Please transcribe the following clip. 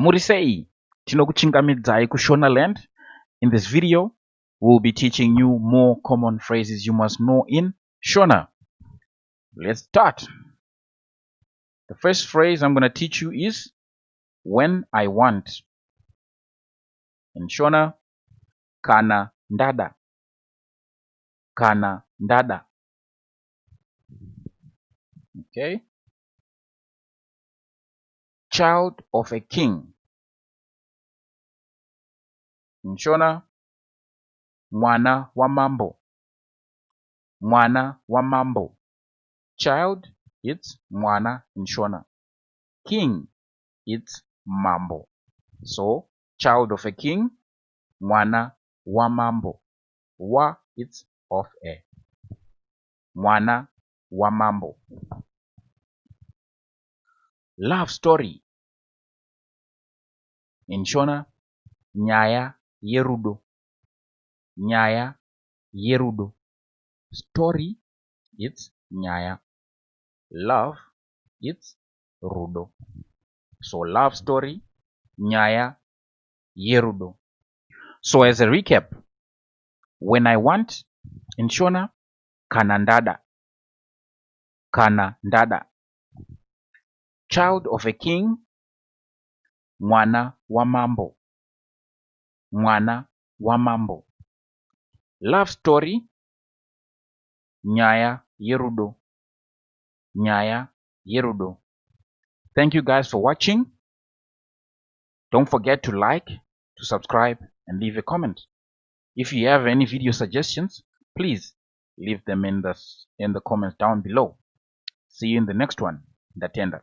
Murisei, tinokuchingamidzai kuShona Land. In this video, we'll be teaching you more common phrases you must know in Shona. Let's start. The first phrase I'm going to teach you is when I want. In Shona, kana ndada. Kana ndada. Okay. Child of a king. In Shona, mwana wa mambo. Mwana wa mambo. Child, it's mwana in Shona. King, it's mambo. So, child of a king, mwana wa mambo. Wa, it's of a. Mwana wa mambo. Love story. In Shona, nyaya yerudo. Nyaya yerudo. Story, it's nyaya. Love, it's rudo. So love story, nyaya yerudo. So as a recap, when I want in Shona, kana ndada. Kana ndada. Child of a king, mwana wa mambo. Mwana wa mambo. Love story, nyaya yerudo. Nyaya yerudo. Thank you guys for watching. Don't forget to like, to subscribe, and leave a comment. If you have any video suggestions, please leave them in the comments down below. See you in the next one. Ndatenda.